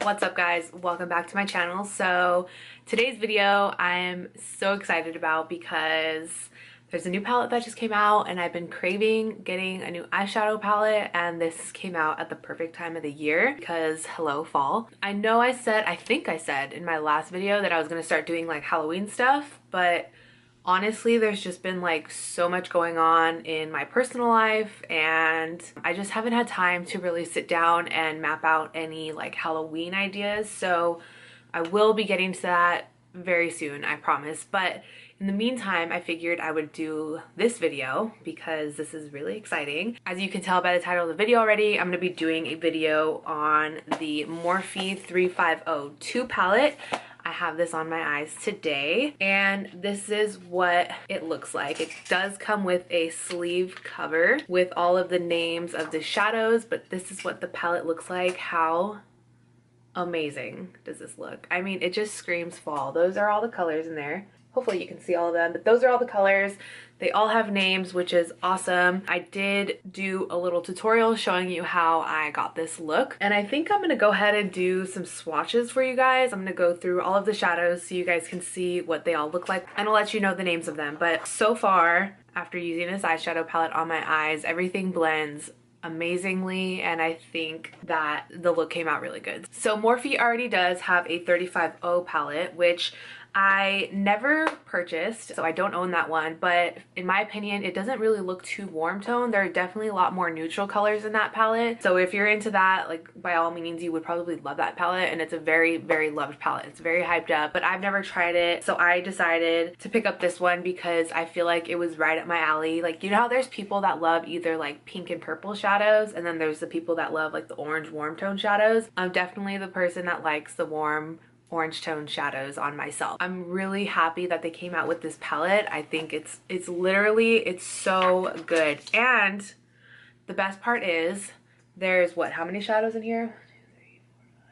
What's up guys, welcome back to my channel. So today's video I'm so excited about because there's a new palette that just came out and I've been craving getting a new eyeshadow palette, and this came out at the perfect time of the year because hello fall. I know I think I said in my last video that I was going to start doing like Halloween stuff, but honestly there's just been like so much going on in my personal life and I just haven't had time to really sit down and map out any like Halloween ideas. So I will be getting to that very soon, I promise. But in the meantime, I figured I would do this video because this is really exciting. As you can tell by the title of the video already, I'm going to be doing a video on the Morphe 35O2 palette. I have this on my eyes today and this is what it looks like. It does come with a sleeve cover with all of the names of the shadows, but this is what the palette looks like. How amazing does this look? I mean, it just screams fall. Those are all the colors in there. Hopefully you can see all of them, but those are all the colors. They all have names, which is awesome. I did do a little tutorial showing you how I got this look, and I think I'm gonna go ahead and do some swatches for you guys. I'm gonna go through all of the shadows so you guys can see what they all look like, and I'll let you know the names of them. But so far, after using this eyeshadow palette on my eyes, everything blends amazingly, and I think that the look came out really good. So Morphe already does have a 35O palette, which I never purchased, so I don't own that one, but in my opinion it doesn't really look too warm tone. There are definitely a lot more neutral colors in that palette, so if you're into that, like, by all means you would probably love that palette, and it's a very loved palette. It's very hyped up, but I've never tried it, so I decided to pick up this one because I feel like it was right up my alley. Like, you know how there's people that love either like pink and purple shadows, and then there's the people that love like the orange warm tone shadows. I'm definitely the person that likes the warm orange tone shadows on myself. I'm really happy that they came out with this palette. I think it's so good. And the best part is there's how many shadows in here? 1, 2, 3, 4,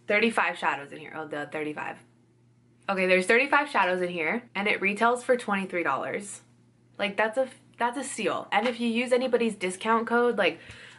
5. 35 shadows in here. Oh, the 35. Okay, there's 35 shadows in here and it retails for $23. Like, that's a steal. And if you use anybody's discount code, like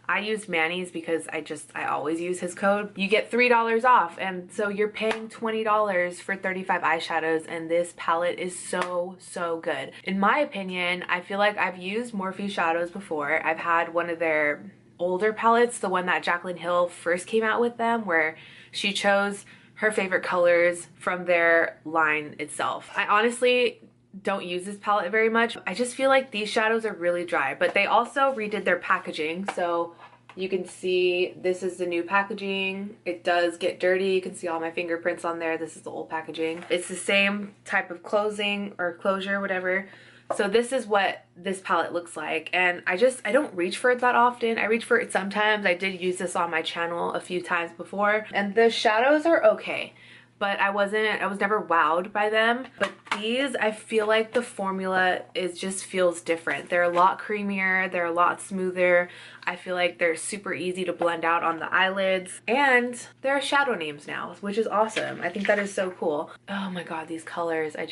I used Manny's because I always use his code, you get $3 off, and so you're paying $20 for 35 eyeshadows, and this palette is so good. In my opinion, I feel like I've used Morphe shadows before. I've had one of their older palettes, the one that Jaclyn Hill first came out with them, where she chose her favorite colors from their line itself. I honestly don't use this palette very much. I just feel like these shadows are really dry, but they also redid their packaging, so you can see this is the new packaging. It does get dirty. You can see all my fingerprints on there. This is the old packaging. It's the same type of closing or closure, whatever. So this is what this palette looks like, and I don't reach for it that often. I reach for it sometimes. I did use this on my channel a few times before, and the shadows are okay, but I was never wowed by them. But these, I feel like the formula just feels different. They're a lot creamier, they're a lot smoother. I feel like they're super easy to blend out on the eyelids, and there are shadow names now, which is awesome. I think that is so cool. Oh my god, these colors, I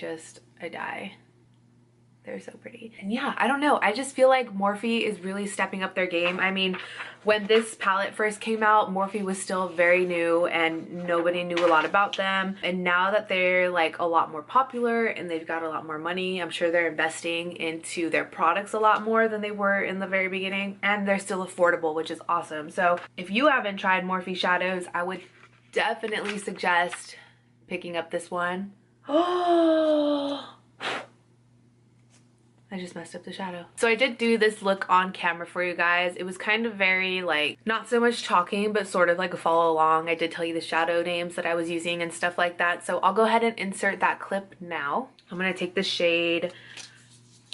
die. They're so pretty. And yeah, I don't know, I just feel like Morphe is really stepping up their game. I mean, when this palette first came out, Morphe was still very new and nobody knew a lot about them. And now that they're like a lot more popular and they've got a lot more money, I'm sure they're investing into their products a lot more than they were in the very beginning. And they're still affordable, which is awesome. So if you haven't tried Morphe shadows, I would definitely suggest picking up this one. Oh, I just messed up the shadow. So I did do this look on camera for you guys. It was kind of very like, not so much talking, but sort of like a follow along. I did tell you the shadow names that I was using and stuff like that. So I'll go ahead and insert that clip now. I'm gonna take the shade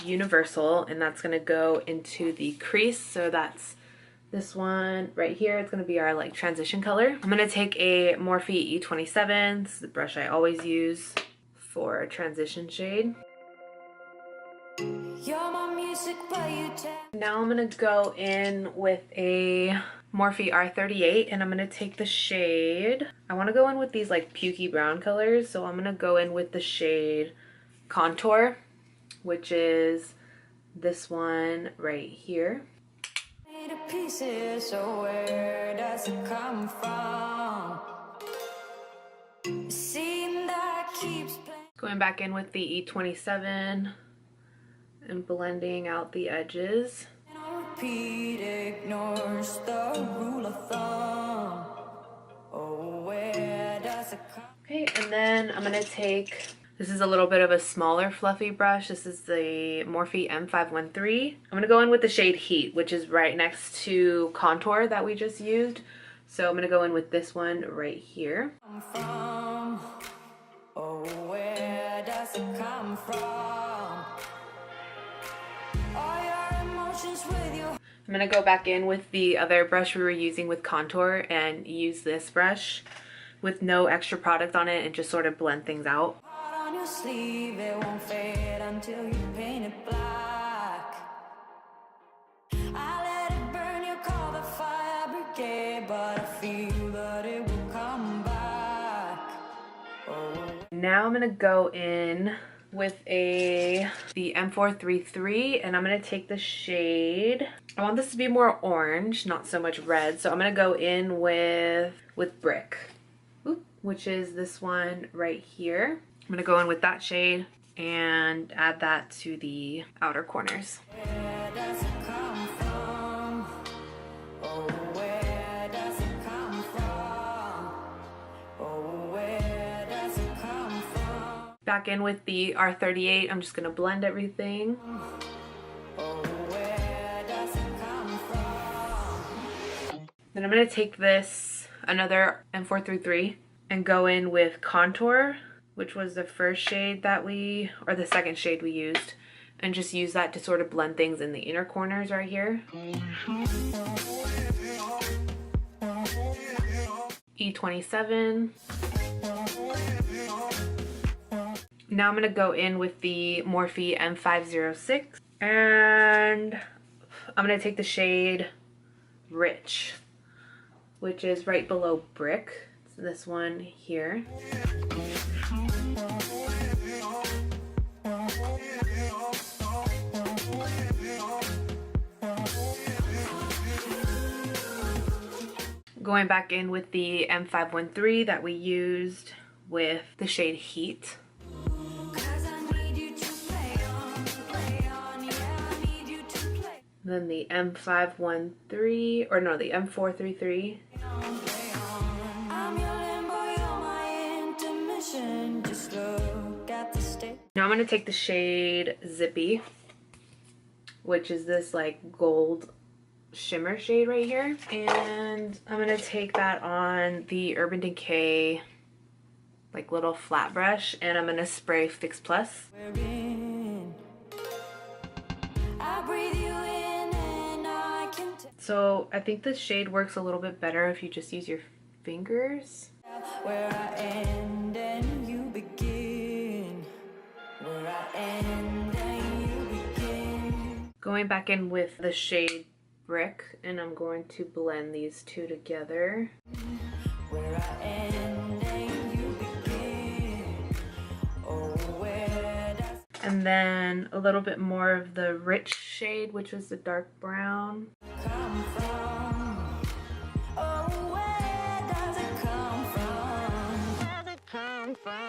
Universal, and that's gonna go into the crease. So that's this one right here. It's gonna be our like transition color. I'm gonna take a Morphe E27. This is the brush I always use for a transition shade. Now I'm gonna go in with a Morphe R38, and I'm gonna take the shade, I want to go in with these like pukey brown colors, so I'm gonna go in with the shade Contour, which is this one right here. Pieces, so where does it come from? Scene that keeps playing. Going back in with the E27 and blending out the edges. Repeat ignores the rule of thumb. Oh, where does it come? Okay, and then I'm gonna take, this is a little bit of a smaller fluffy brush. This is the Morphe M513. I'm gonna go in with the shade Heat, which is right next to Contour that we just used. So I'm gonna go in with this one right here. From? Oh, where does it come from? All your emotions with you. I'm gonna go back in with the other brush we were using with Contour and use this brush with no extra product on it and just sort of blend things out. On your sleeve, it won't fade until you paint it black. I let it burn, you call the fire brigade, but I feel that it will come back. Oh. Now I'm gonna go in with the M433 and I'm gonna take the shade, I want this to be more orange, not so much red, so I'm gonna go in with Brick, which is this one right here. I'm gonna go in with that shade and add that to the outer corners. Where does it come from? Oh, where does it come from? Oh, where does it come from? Back in with the R38, I'm just gonna blend everything. Oh, where does it come from? Then I'm gonna take this, another M433, and go in with Contour, which was the first shade that or the second shade we used, and just use that to sort of blend things in the inner corners right here. E27. Now I'm gonna go in with the Morphe M506, and I'm gonna take the shade Rich, which is right below Brick. It's this one here. Going back in with the M513 that we used with the shade Heat. Then the M513, or no, the M433. Now I'm gonna take the shade Zippy, which is this like gold shimmer shade right here, and I'm gonna take that on the Urban Decay like little flat brush, and I'm gonna spray Fix Plus. So I think this shade works a little bit better if you just use your fingers. Where I end and you begin. Where I end and you begin. Going back in with the shade Brick, and I'm going to blend these two together. Where I end and you begin. Oh, where does... And then a little bit more of the Rich shade, which was the dark brown. come from? Oh, where does it come from? Where does it come from?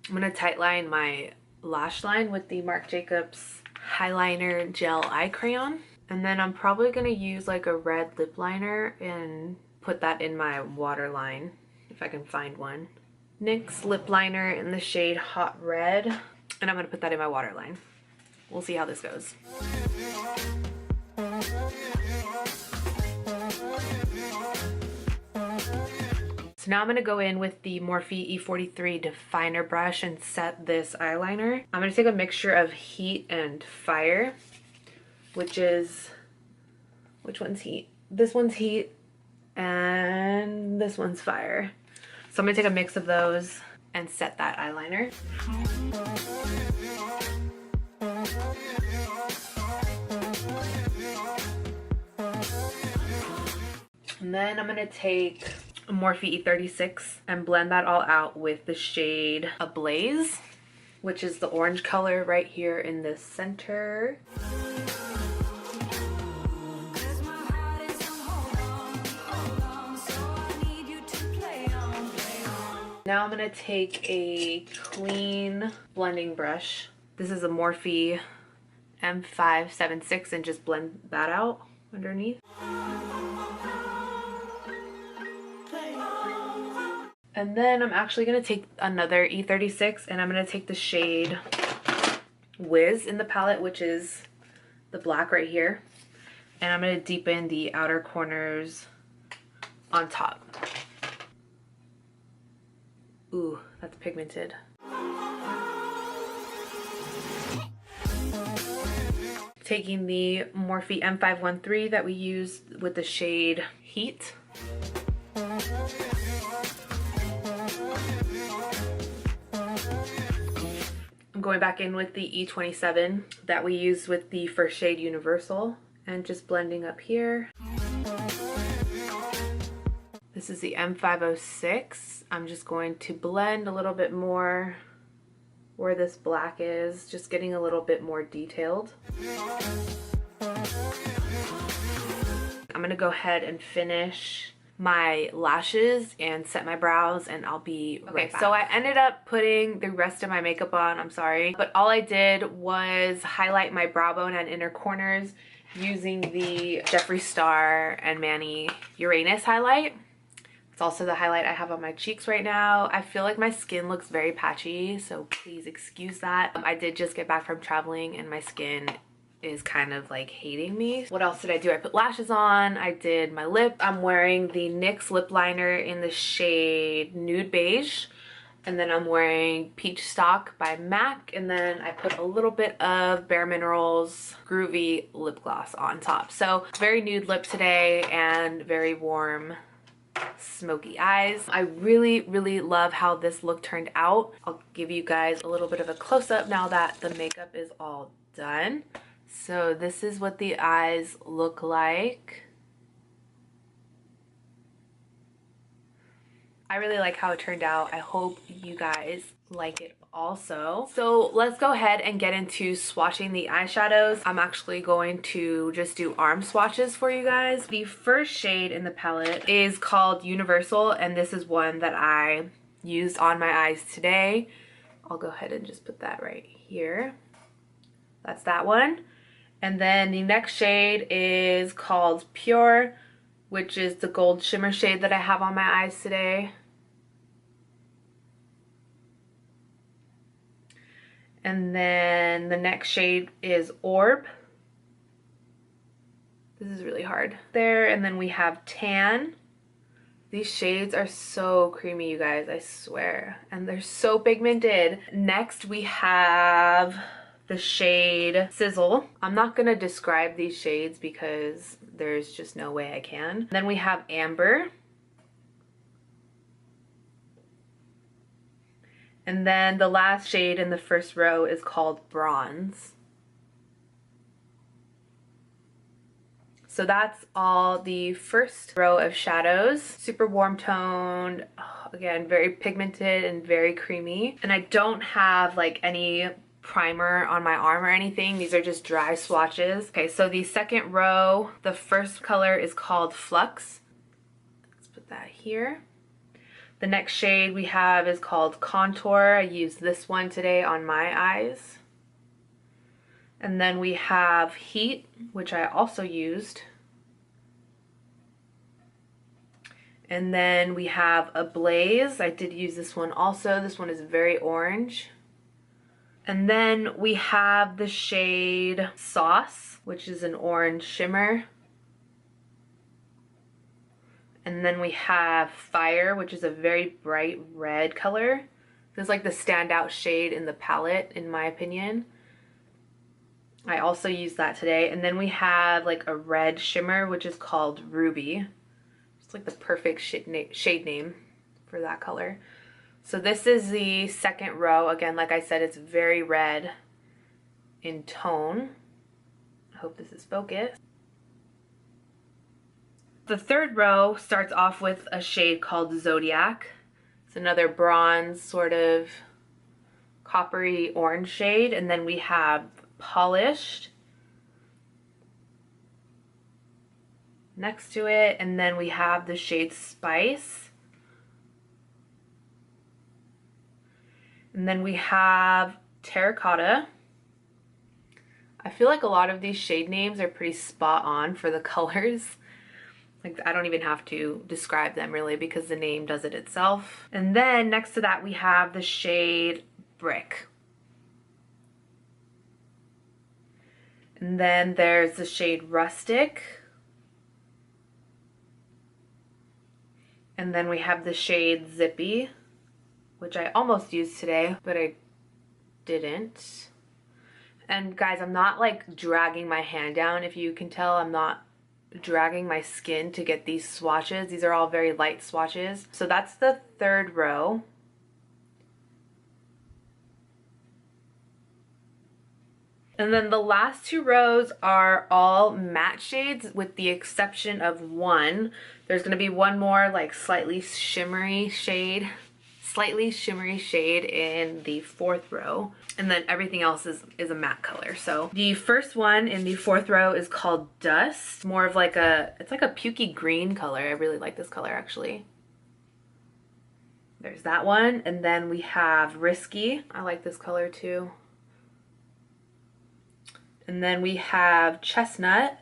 I'm gonna tightline my lash line with the Marc Jacobs Highliner Gel Eye Crayon. And then I'm probably gonna use like a red lip liner and put that in my waterline, if I can find one. NYX lip liner in the shade Hot Red, and I'm gonna put that in my waterline. We'll see how this goes. So now I'm going to go in with the Morphe E43 definer brush and set this eyeliner. I'm going to take a mixture of Heat and Fire, which one's Heat? This one's Heat and this one's Fire. So I'm going to take a mix of those and set that eyeliner. And then I'm going to take a Morphe E36 and blend that all out with the shade Ablaze, which is the orange color right here in the center. now I'm gonna take a clean blending brush. This is a Morphe M576 and just blend that out underneath. And then I'm actually gonna take another E36 and I'm gonna take the shade Whiz in the palette, which is the black right here. And I'm gonna deepen the outer corners on top. Ooh, that's pigmented. Taking the Morphe M513 that we used with the shade Heat. I'm going back in with the E27 that we used with the first shade Universal and just blending up here. This is the M506. I'm just going to blend a little bit more where this black is, just getting a little bit more detailed. I'm gonna go ahead and finish my lashes and set my brows, and I'll be right back. So I ended up putting the rest of my makeup on, I'm sorry, but all I did was highlight my brow bone and inner corners using the Jeffree Star and Manny Uranus highlight. It's also the highlight I have on my cheeks right now. I feel like my skin looks very patchy, so please excuse that. I did just get back from traveling and my skin is kind of like hating me. What else did I do? I put lashes on, I did my lip. I'm wearing the NYX lip liner in the shade Nude Beige. And then I'm wearing Peach Stock by MAC. And then I put a little bit of Bare Minerals Groovy lip gloss on top. So very nude lip today and very warm smoky eyes. I really love how this look turned out. I'll give you guys a little bit of a close-up now that the makeup is all done. So this is what the eyes look like. I really like how it turned out. I hope you guys like it also. So let's go ahead and get into swatching the eyeshadows. I'm actually going to just do arm swatches for you guys. The first shade in the palette is called Universal, and this is one that I used on my eyes today. I'll go ahead and just put that right here. That's that one. And then the next shade is called Pure, which is the gold shimmer shade that I have on my eyes today. And then the next shade is Orb. This is really hard. There, and then we have Tan. These shades are so creamy, you guys, I swear. And they're so pigmented. Next we have the shade Sizzle. I'm not gonna describe these shades because there's just no way I can. Then we have Amber. And then the last shade in the first row is called Bronze. So that's all the first row of shadows. Super warm toned, again, very pigmented and very creamy. And I don't have like any primer on my arm or anything. These are just dry swatches. Okay, so the second row, the first color is called Flux. Let's put that here. The next shade we have is called Contour. I used this one today on my eyes. And then we have Heat, which I also used. And then we have Ablaze. I did use this one also. This one is very orange. And then we have the shade Sauce, which is an orange shimmer. And then we have Fire, which is a very bright red color. This is like the standout shade in the palette, in my opinion. I also used that today. And then we have like a red shimmer, which is called Ruby. It's like the perfect shade name for that color. So this is the second row. Again, like I said, it's very red in tone. I hope this is focused. The third row starts off with a shade called Zodiac. It's another bronze sort of coppery orange shade. And then we have Polished next to it. And then we have the shade Spice. And then we have Terracotta. I feel like a lot of these shade names are pretty spot on for the colors. Like, I don't even have to describe them really because the name does it itself. And then next to that we have the shade Brick. And then there's the shade Rustic. And then we have the shade Zippy, which I almost used today, but I didn't. And guys, I'm not like dragging my hand down. If you can tell, I'm not dragging my skin to get these swatches. These are all very light swatches. So that's the third row. And then the last two rows are all matte shades with the exception of one. There's gonna be one more like slightly shimmery shade in the fourth row. And then everything else is a matte color. So the first one in the fourth row is called Dust. More of like it's like a pukey green color. I really like this color actually. There's that one. And then we have Risky. I like this color too. And then we have Chestnut.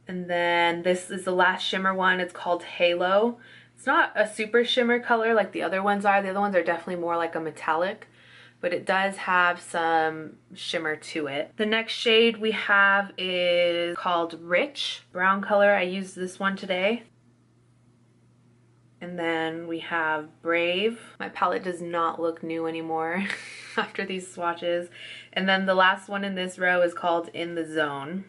And then this is the last shimmer one. It's called Halo. It's not a super shimmer color like the other ones are. The other ones are definitely more like a metallic, but it does have some shimmer to it. The next shade we have is called Rich. Brown color. I used this one today. And then we have Brave. My palette does not look new anymore after these swatches. And then the last one in this row is called In the Zone.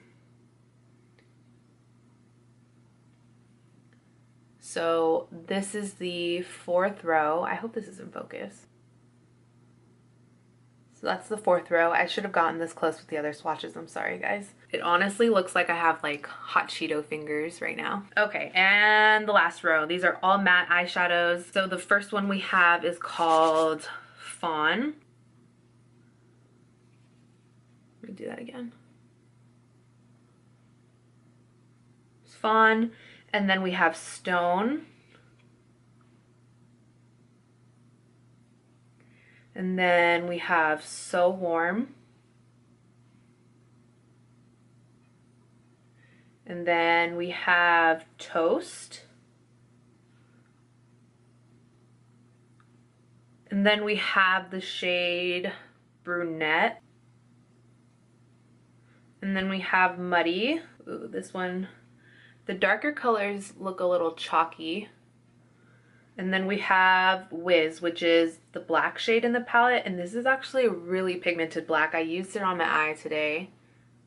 So this is the fourth row. I hope this is in focus. So that's the fourth row. I should have gotten this close with the other swatches. I'm sorry, guys. It honestly looks like I have like hot Cheeto fingers right now. Okay, and the last row. These are all matte eyeshadows. So the first one we have is called Fawn. Let me do that again. Fawn. And then we have Stone. And then we have So Warm. And then we have Toast. And then we have the shade Brunette. And then we have Muddy. Ooh, this one. The darker colors look a little chalky. And then we have Wiz, which is the black shade in the palette. And this is actually a really pigmented black. I used it on my eye today,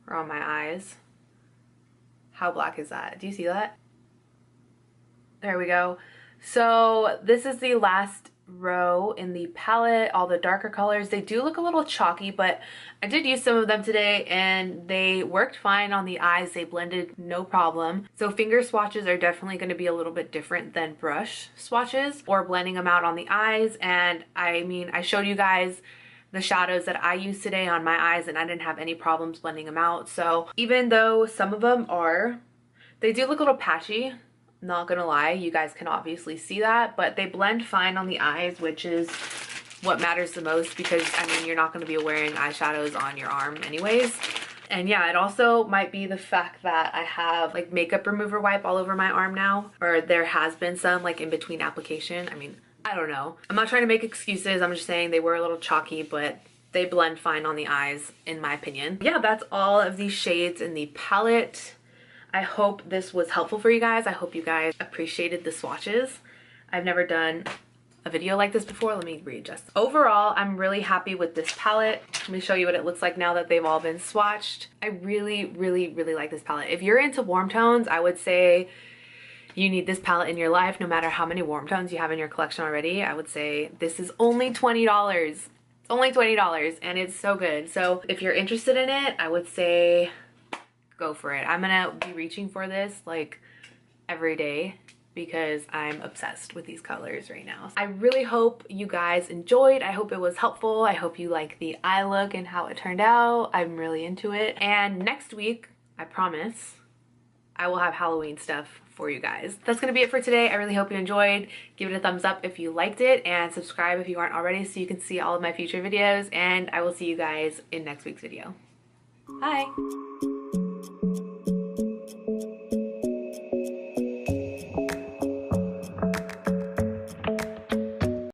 or on my eyes. How black is that? Do you see that? There we go. So this is the last row in the palette, all the darker colors. They do look a little chalky, but I did use some of them today and they worked fine on the eyes. They blended no problem. So finger swatches are definitely going to be a little bit different than brush swatches or blending them out on the eyes. And I mean, I showed you guys the shadows that I used today on my eyes and I didn't have any problems blending them out. So even though some of them they do look a little patchy. Not gonna lie, you guys can obviously see that, but they blend fine on the eyes, which is what matters the most because, I mean, you're not gonna be wearing eyeshadows on your arm anyways. And yeah, it also might be the fact that I have like makeup remover wipe all over my arm now, or there has been some like in between application. I mean, I don't know. I'm not trying to make excuses. I'm just saying they were a little chalky, but they blend fine on the eyes in my opinion. Yeah, that's all of these shades in the palette. I hope this was helpful for you guys. I hope you guys appreciated the swatches. I've never done a video like this before. Let me readjust. Overall, I'm really happy with this palette. Let me show you what it looks like now that they've all been swatched. I really, really, really like this palette. If you're into warm tones, I would say you need this palette in your life no matter how many warm tones you have in your collection already. I would say this is only $20. It's only $20 and it's so good. So if you're interested in it, I would say go for it. I'm gonna be reaching for this like every day because I'm obsessed with these colors right now. I really hope you guys enjoyed. I hope it was helpful. I hope you like the eye look and how it turned out. I'm really into it. And next week, I promise, I will have Halloween stuff for you guys. That's gonna be it for today. I really hope you enjoyed. Give it a thumbs up if you liked it, and subscribe if you aren't already so you can see all of my future videos, and I will see you guys in next week's video. Bye!